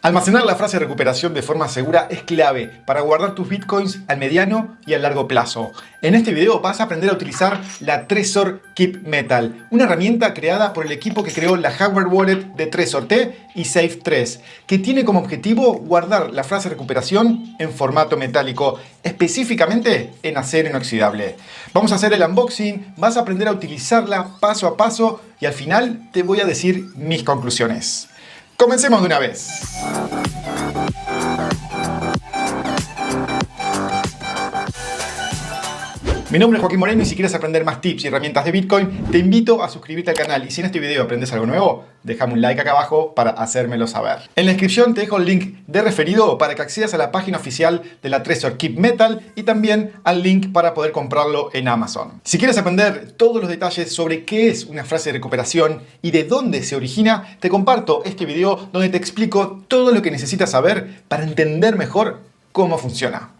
Almacenar la frase de recuperación de forma segura es clave para guardar tus bitcoins al mediano y al largo plazo. En este video vas a aprender a utilizar la Trezor Keep Metal, una herramienta creada por el equipo que creó la hardware wallet de Trezor T y Safe3, que tiene como objetivo guardar la frase de recuperación en formato metálico, específicamente en acero inoxidable. Vamos a hacer el unboxing, vas a aprender a utilizarla paso a paso y al final te voy a decir mis conclusiones. Comencemos de una vez. Mi nombre es Joaquín Moreno y si quieres aprender más tips y herramientas de Bitcoin, te invito a suscribirte al canal. Y si en este video aprendes algo nuevo, déjame un like acá abajo para hacérmelo saber. En la descripción te dejo el link de referido para que accedas a la página oficial de la Trezor Keep Metal y también al link para poder comprarlo en Amazon. Si quieres aprender todos los detalles sobre qué es una frase de recuperación y de dónde se origina, te comparto este video donde te explico todo lo que necesitas saber para entender mejor cómo funciona.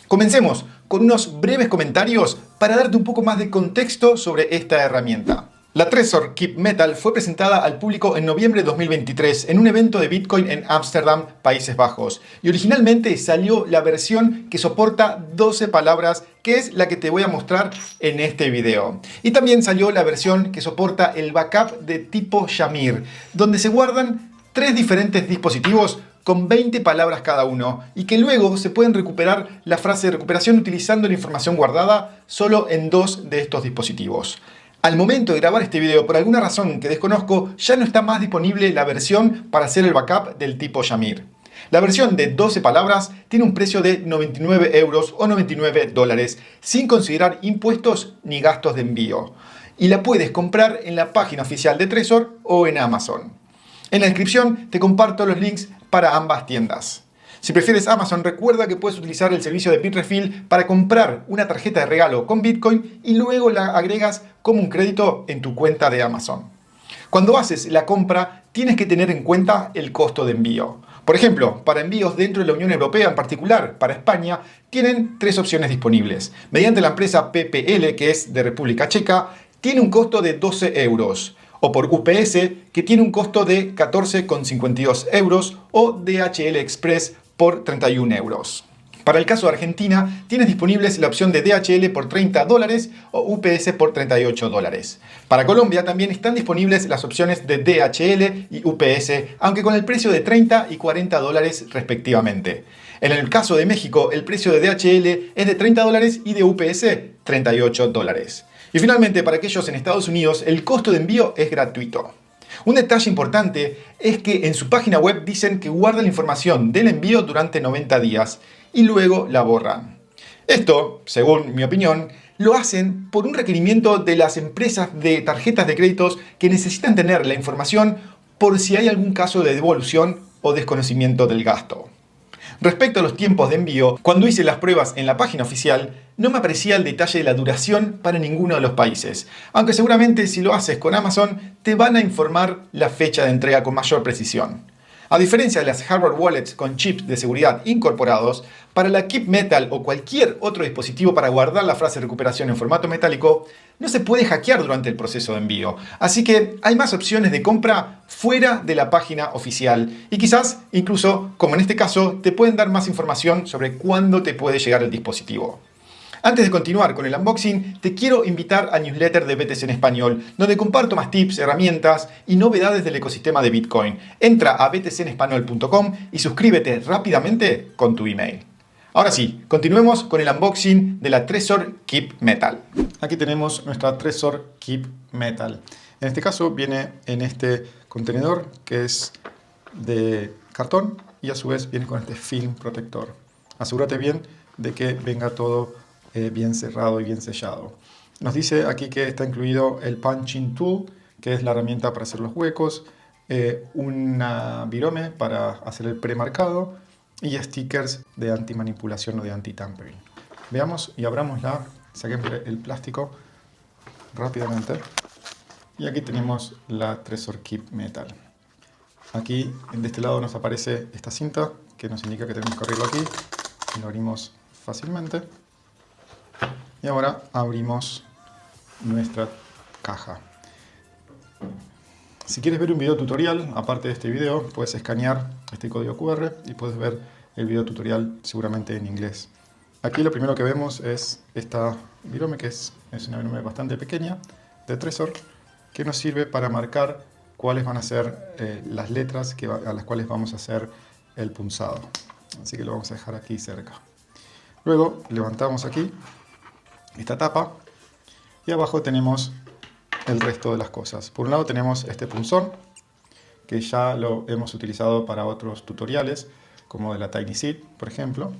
Comencemos con unos breves comentarios para darte un poco más de contexto sobre esta herramienta. La Trezor Keep Metal fue presentada al público en noviembre de 2023 en un evento de Bitcoin en Ámsterdam, Países Bajos. Y originalmente salió la versión que soporta 12 palabras, que es la que te voy a mostrar en este video. Y también salió la versión que soporta el backup de tipo Shamir, donde se guardan 3 diferentes dispositivos con 20 palabras cada uno y que luego se pueden recuperar la frase de recuperación utilizando la información guardada solo en 2 de estos dispositivos. Al momento de grabar este video, por alguna razón que desconozco, ya no está más disponible la versión para hacer el backup del tipo Shamir. La versión de 12 palabras tiene un precio de 99 euros o $99, sin considerar impuestos ni gastos de envío. Y la puedes comprar en la página oficial de Trezor o en Amazon. En la descripción te comparto los links para ambas tiendas. Si prefieres Amazon, recuerda que puedes utilizar el servicio de Bitrefill para comprar una tarjeta de regalo con Bitcoin y luego la agregas como un crédito en tu cuenta de Amazon. Cuando haces la compra, tienes que tener en cuenta el costo de envío. Por ejemplo, para envíos dentro de la Unión Europea, en particular para España, tienen 3 opciones disponibles. Mediante la empresa PPL, que es de República Checa, tiene un costo de 12 euros. O por UPS, que tiene un costo de 14,52 euros, o DHL Express por 31 euros. Para el caso de Argentina, tienes disponibles la opción de DHL por $30 o UPS por $38. Para Colombia también están disponibles las opciones de DHL y UPS, aunque con el precio de $30 y $40 respectivamente. En el caso de México, el precio de DHL es de $30 y de UPS $38. Y finalmente, para aquellos en Estados Unidos, el costo de envío es gratuito. Un detalle importante es que en su página web dicen que guardan la información del envío durante 90 días y luego la borran. Esto, según mi opinión, lo hacen por un requerimiento de las empresas de tarjetas de créditos que necesitan tener la información por si hay algún caso de devolución o desconocimiento del gasto. Respecto a los tiempos de envío, cuando hice las pruebas en la página oficial, no me aparecía el detalle de la duración para ninguno de los países, aunque seguramente si lo haces con Amazon te van a informar la fecha de entrega con mayor precisión. A diferencia de las hardware wallets con chips de seguridad incorporados, para la Keep Metal o cualquier otro dispositivo para guardar la frase de recuperación en formato metálico, no se puede hackear durante el proceso de envío. Así que hay más opciones de compra fuera de la página oficial y quizás, incluso, como en este caso, te pueden dar más información sobre cuándo te puede llegar el dispositivo. Antes de continuar con el unboxing, te quiero invitar al newsletter de BTC en español, donde comparto más tips, herramientas y novedades del ecosistema de Bitcoin. Entra a btcenespanol.com y suscríbete rápidamente con tu email. Ahora sí, continuemos con el unboxing de la Trezor Keep Metal. Aquí tenemos nuestra Trezor Keep Metal. En este caso viene en este contenedor que es de cartón y a su vez viene con este film protector. Asegúrate bien de que venga todo bien cerrado y bien sellado. Nos dice aquí que está incluido el punching tool, que es la herramienta para hacer los huecos, una virome para hacer el premarcado y stickers de antimanipulación o de anti-tampering. Veamos y abramosla, saquemos el plástico rápidamente. Y aquí tenemos la Trezor Keep Metal. Aquí de este lado nos aparece esta cinta que nos indica que tenemos que abrirlo aquí. Lo abrimos fácilmente. Y ahora abrimos nuestra caja. Si quieres ver un video tutorial, aparte de este video, puedes escanear este código QR y puedes ver el video tutorial seguramente en inglés. Aquí lo primero que vemos es esta virome, que es una virome bastante pequeña, de Trezor, que nos sirve para marcar cuáles van a ser las letras a las cuales vamos a hacer el punzado. Así que lo vamos a dejar aquí cerca. Luego levantamos aquí esta tapa y abajo tenemos el resto de las cosas. Por un lado tenemos este punzón, que ya lo hemos utilizado para otros tutoriales, como de la Tiny Seed, por ejemplo.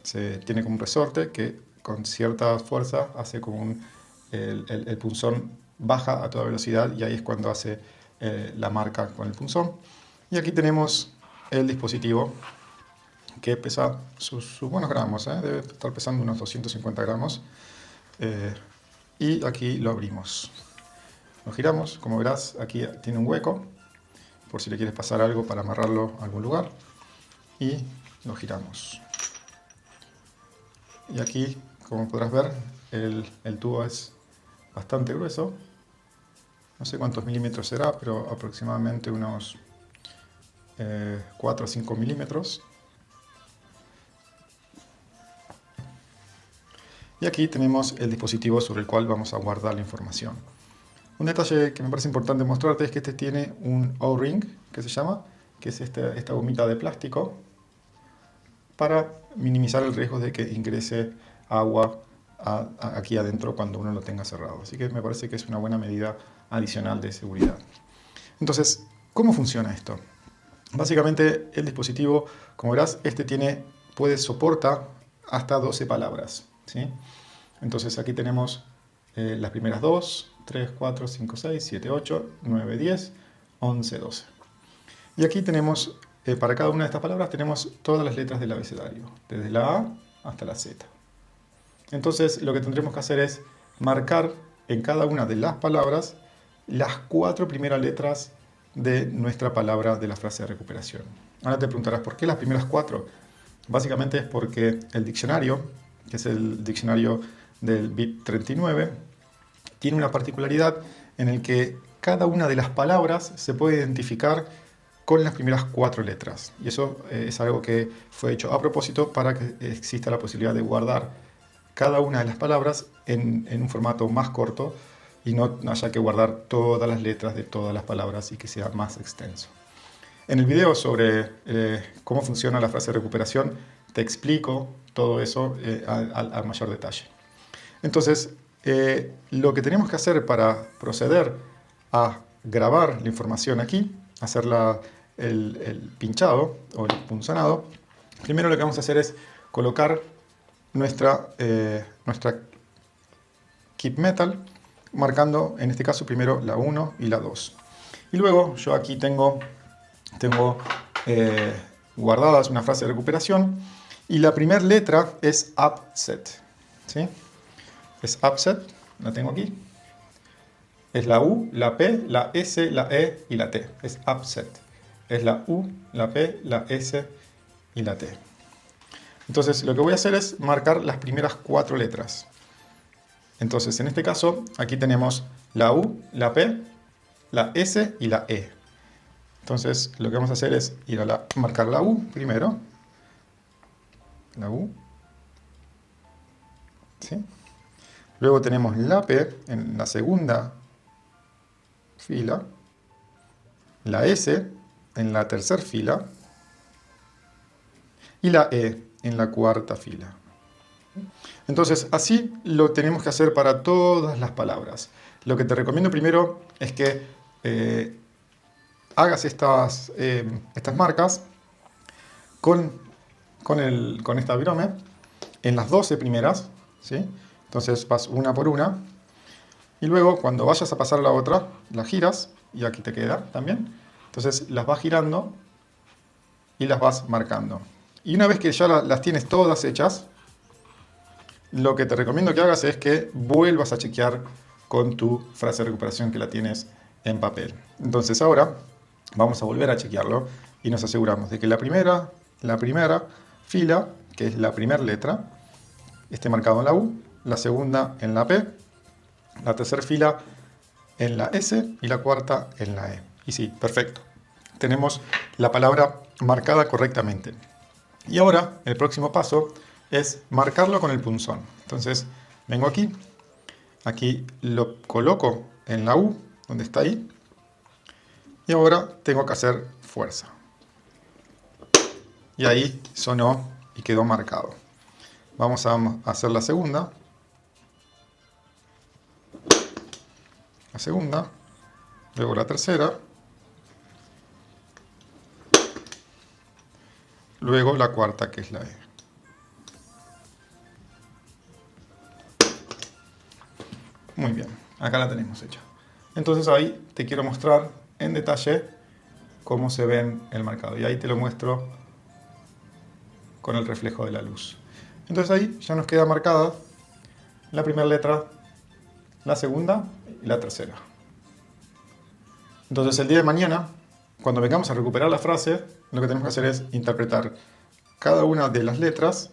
Tiene como un resorte que con cierta fuerza hace como el punzón baja a toda velocidad y ahí es cuando hace la marca con el punzón. Y aquí tenemos el dispositivo que pesa sus buenos gramos, debe estar pesando unos 250 gramos. Y aquí lo abrimos. Lo giramos, como verás, aquí tiene un hueco, por si le quieres pasar algo para amarrarlo a algún lugar. Y lo giramos. Y aquí, como podrás ver, el tubo es bastante grueso. No sé cuántos milímetros será, pero aproximadamente unos 4 o 5 milímetros. Y aquí tenemos el dispositivo sobre el cual vamos a guardar la información. Un detalle que me parece importante mostrarte es que este tiene un O-ring, que se llama, que es esta gomita de plástico, para minimizar el riesgo de que ingrese agua aquí adentro cuando uno lo tenga cerrado. Así que me parece que es una buena medida adicional de seguridad. Entonces, ¿cómo funciona esto? Básicamente el dispositivo, como verás, soporta hasta 12 palabras, ¿sí? Entonces aquí tenemos las primeras 2, 3, 4, 5, 6, 7, 8, 9, 10, 11, 12. Y aquí tenemos, para cada una de estas palabras, tenemos todas las letras del abecedario, desde la A hasta la Z. Entonces lo que tendremos que hacer es marcar en cada una de las palabras las 4 primeras letras de nuestra palabra de la frase de recuperación. Ahora te preguntarás, ¿por qué las primeras 4? Básicamente es porque el diccionario, que es el diccionario del BIP 39, tiene una particularidad en el que cada una de las palabras se puede identificar con las primeras 4 letras. Y eso es algo que fue hecho a propósito para que exista la posibilidad de guardar cada una de las palabras en un formato más corto y no haya que guardar todas las letras de todas las palabras y que sea más extenso. En el video sobre cómo funciona la frase de recuperación te explico todo eso al mayor detalle. Entonces, lo que tenemos que hacer para proceder a grabar la información aquí, hacer el pinchado o el punzonado, primero lo que vamos a hacer es colocar nuestra keep metal, marcando en este caso primero la 1 y la 2. Y luego yo aquí tengo guardadas una frase de recuperación y la primera letra es upset, ¿sí? Es upset, la tengo aquí. Es la U, la P, la S, la E y la T. Es upset. Es la U, la P, la S y la T. Entonces lo que voy a hacer es marcar las primeras 4 letras. Entonces en este caso aquí tenemos la U, la P, la S y la E. Entonces lo que vamos a hacer es ir a marcar la U primero. La U. ¿Sí? Luego tenemos la P en la segunda fila, la S en la tercera fila y la E en la cuarta fila. Entonces, así lo tenemos que hacer para todas las palabras. Lo que te recomiendo primero es que hagas estas marcas con esta virome en las 12 primeras, ¿sí? Entonces vas una por una y luego cuando vayas a pasar a la otra, la giras y aquí te queda también. Entonces las vas girando y las vas marcando. Y una vez que ya las tienes todas hechas, lo que te recomiendo que hagas es que vuelvas a chequear con tu frase de recuperación que la tienes en papel. Entonces ahora vamos a volver a chequearlo y nos aseguramos de que la primera fila, que es la primera letra, esté marcado en la U, la segunda en la P, la tercera fila en la S y la cuarta en la E. Y sí, perfecto. Tenemos la palabra marcada correctamente. Y ahora el próximo paso es marcarlo con el punzón. Entonces vengo aquí, aquí lo coloco en la U, donde está ahí, y ahora tengo que hacer fuerza. Y ahí sonó y quedó marcado. Vamos a hacer la segunda. La segunda, luego la tercera, luego la cuarta, que es la E. Muy bien, acá la tenemos hecha. Entonces ahí te quiero mostrar en detalle cómo se ven el marcado. Y ahí te lo muestro con el reflejo de la luz. Entonces ahí ya nos queda marcada la primera letra, la segunda y la tercera. Entonces el día de mañana, cuando vengamos a recuperar la frase, lo que tenemos que hacer es interpretar cada una de las letras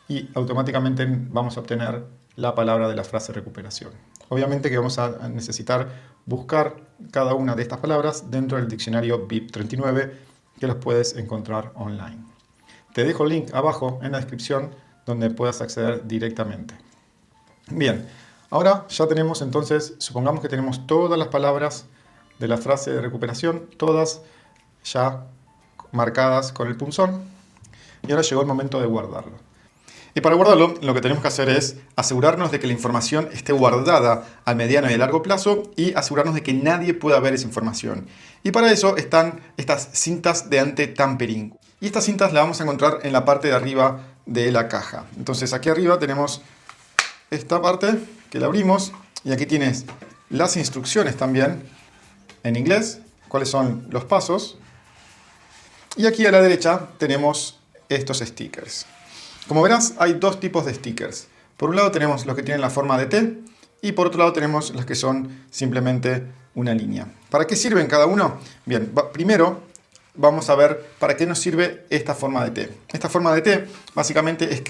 y automáticamente vamos a obtener la palabra de la frase recuperación. Obviamente que vamos a necesitar buscar cada una de estas palabras dentro del diccionario BIP39, que los puedes encontrar online. Te dejo el link abajo en la descripción donde puedas acceder directamente. Bien, ahora ya tenemos entonces, supongamos que tenemos todas las palabras de la frase de recuperación, todas ya marcadas con el punzón, y ahora llegó el momento de guardarlo. Y para guardarlo, lo que tenemos que hacer es asegurarnos de que la información esté guardada a mediano y a largo plazo y asegurarnos de que nadie pueda ver esa información. Y para eso están estas cintas de anti-tampering. Y estas cintas las vamos a encontrar en la parte de arriba de la caja. Entonces aquí arriba tenemos esta parte que la abrimos y aquí tienes las instrucciones también en inglés, cuáles son los pasos. Y aquí a la derecha tenemos estos stickers. Como verás, hay dos tipos de stickers. Por un lado tenemos los que tienen la forma de T y por otro lado tenemos los que son simplemente una línea. ¿Para qué sirven cada uno? Bien, primero vamos a ver para qué nos sirve esta forma de T. Esta forma de T básicamente es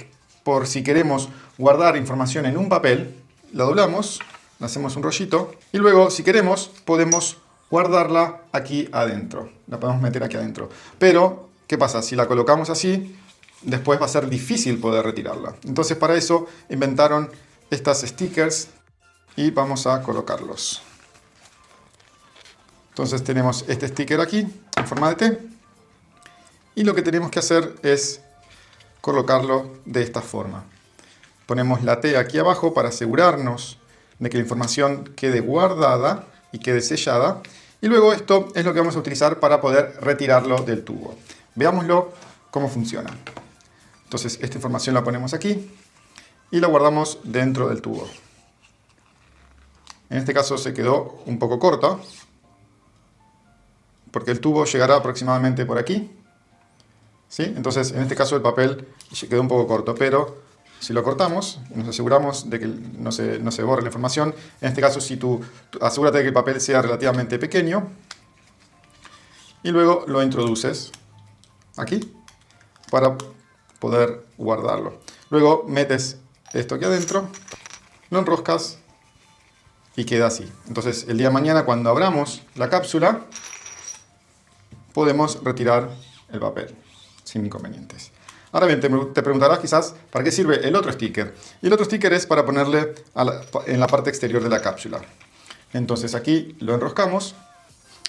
por si queremos guardar información en un papel, la doblamos, le hacemos un rollito y luego si queremos podemos guardarla aquí adentro. La podemos meter aquí adentro. Pero, ¿qué pasa? Si la colocamos así, después va a ser difícil poder retirarla. Entonces para eso inventaron estas stickers y vamos a colocarlos. Entonces tenemos este sticker aquí en forma de T y lo que tenemos que hacer es colocarlo de esta forma. Ponemos la T aquí abajo para asegurarnos de que la información quede guardada y quede sellada y luego esto es lo que vamos a utilizar para poder retirarlo del tubo. Veámoslo cómo funciona. Entonces esta información la ponemos aquí y la guardamos dentro del tubo. En este caso se quedó un poco corta porque el tubo llegará aproximadamente por aquí. ¿Sí? Entonces en este caso el papel quedó un poco corto, pero si lo cortamos y nos aseguramos de que no se borre la información, en este caso si tú asegúrate de que el papel sea relativamente pequeño y luego lo introduces aquí para poder guardarlo. Luego metes esto aquí adentro, lo enroscas y queda así. Entonces el día de mañana cuando abramos la cápsula podemos retirar el papel sin inconvenientes. Ahora bien, te preguntarás quizás para qué sirve el otro sticker. Y el otro sticker es para ponerle en la parte exterior de la cápsula. Entonces aquí lo enroscamos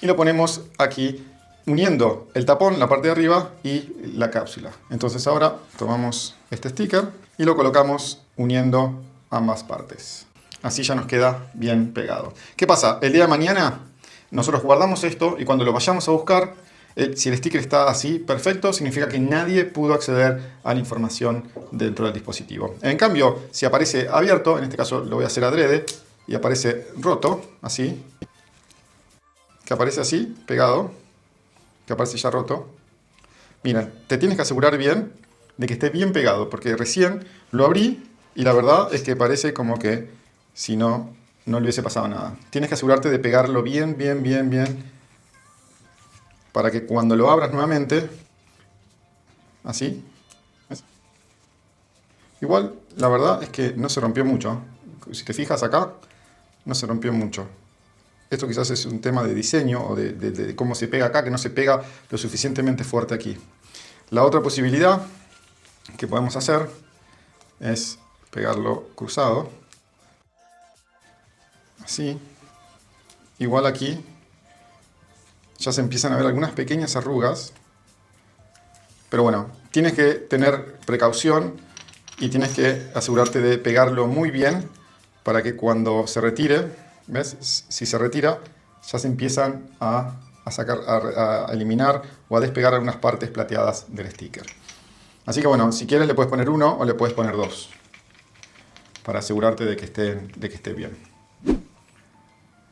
y lo ponemos aquí uniendo el tapón, la parte de arriba y la cápsula. Entonces ahora tomamos este sticker y lo colocamos uniendo ambas partes. Así ya nos queda bien pegado. ¿Qué pasa? El día de mañana nosotros guardamos esto y cuando lo vayamos a buscar, si el sticker está así, perfecto, significa que nadie pudo acceder a la información dentro del dispositivo. En cambio, si aparece abierto, en este caso lo voy a hacer adrede, y aparece roto, así, que aparece así, pegado, que aparece ya roto. Miren, te tienes que asegurar bien de que esté bien pegado, porque recién lo abrí y la verdad es que parece como que si no, no le hubiese pasado nada. Tienes que asegurarte de pegarlo bien, para que cuando lo abras nuevamente, así, ¿ves? Igual, la verdad es que no se rompió mucho. Si te fijas acá, no se rompió mucho. Esto quizás es un tema de diseño o de cómo se pega acá, que no se pega lo suficientemente fuerte aquí. La otra posibilidad que podemos hacer es pegarlo cruzado. Así. Igual aquí ya se empiezan a ver algunas pequeñas arrugas. Pero bueno, tienes que tener precaución y tienes que asegurarte de pegarlo muy bien para que cuando se retire, ¿ves? Si se retira, ya se empiezan a sacar, a eliminar o a despegar algunas partes plateadas del sticker. Así que bueno, si quieres le puedes poner uno o le puedes poner dos para asegurarte de que esté bien.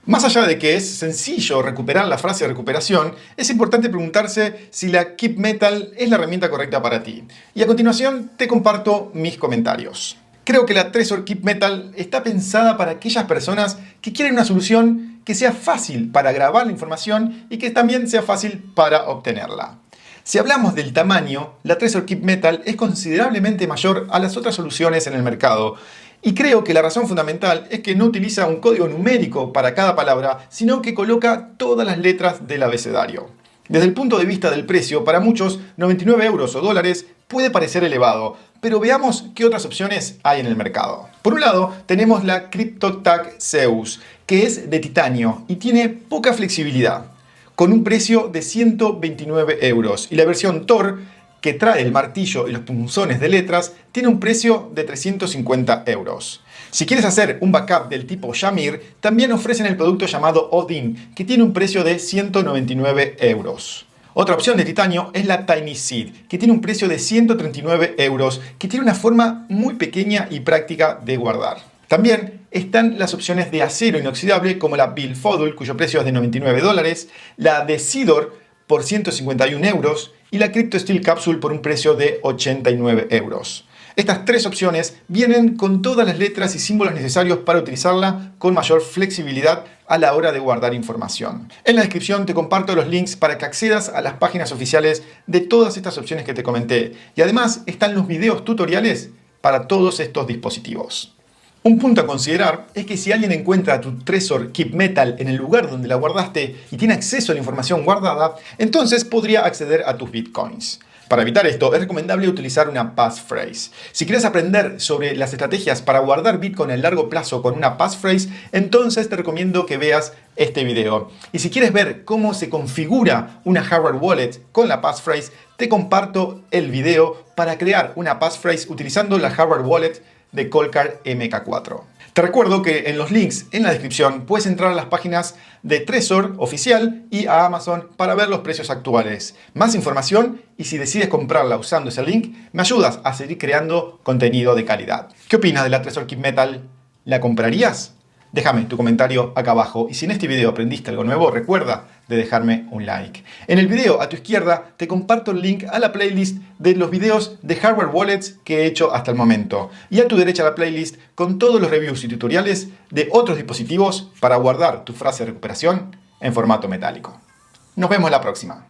Más allá de que es sencillo recuperar la frase de recuperación, es importante preguntarse si la Keep Metal es la herramienta correcta para ti. Y a continuación te comparto mis comentarios. Creo que la Trezor Keep Metal está pensada para aquellas personas que quieren una solución que sea fácil para grabar la información y que también sea fácil para obtenerla. Si hablamos del tamaño, la Trezor Keep Metal es considerablemente mayor a las otras soluciones en el mercado. Y creo que la razón fundamental es que no utiliza un código numérico para cada palabra, sino que coloca todas las letras del abecedario. Desde el punto de vista del precio, para muchos 99 euros o dólares puede parecer elevado, pero veamos qué otras opciones hay en el mercado. Por un lado, tenemos la CryptoTag Zeus, que es de titanio y tiene poca flexibilidad, con un precio de 129 euros, y la versión Tor, que trae el martillo y los punzones de letras, tiene un precio de 350 euros. Si quieres hacer un backup del tipo Shamir, también ofrecen el producto llamado Odin, que tiene un precio de 199 euros. Otra opción de titanio es la Tiny Seed, que tiene un precio de 139 euros, que tiene una forma muy pequeña y práctica de guardar. También están las opciones de acero inoxidable como la Bill Fodul, cuyo precio es de 99 dólares, la Decidor por 151 euros y la Crypto Steel Capsule por un precio de 89 euros. Estas tres opciones vienen con todas las letras y símbolos necesarios para utilizarla con mayor flexibilidad a la hora de guardar información. En la descripción te comparto los links para que accedas a las páginas oficiales de todas estas opciones que te comenté. Y además están los videos tutoriales para todos estos dispositivos. Un punto a considerar es que si alguien encuentra tu Trezor Keep Metal en el lugar donde la guardaste y tiene acceso a la información guardada, entonces podría acceder a tus bitcoins. Para evitar esto, es recomendable utilizar una passphrase. Si quieres aprender sobre las estrategias para guardar Bitcoin a largo plazo con una passphrase, entonces te recomiendo que veas este video. Y si quieres ver cómo se configura una hardware wallet con la passphrase, te comparto el video para crear una passphrase utilizando la hardware wallet de Coldcard MK4. Te recuerdo que en los links en la descripción puedes entrar a las páginas de Trezor oficial y a Amazon para ver los precios actuales. Más información, y si decides comprarla usando ese link, me ayudas a seguir creando contenido de calidad. ¿Qué opinas de la Trezor Keep Metal? ¿La comprarías? Déjame tu comentario acá abajo, y si en este video aprendiste algo nuevo, recuerda de dejarme un like. En el video a tu izquierda te comparto el link a la playlist de los videos de hardware wallets que he hecho hasta el momento, y a tu derecha la playlist con todos los reviews y tutoriales de otros dispositivos para guardar tu frase de recuperación en formato metálico. Nos vemos la próxima.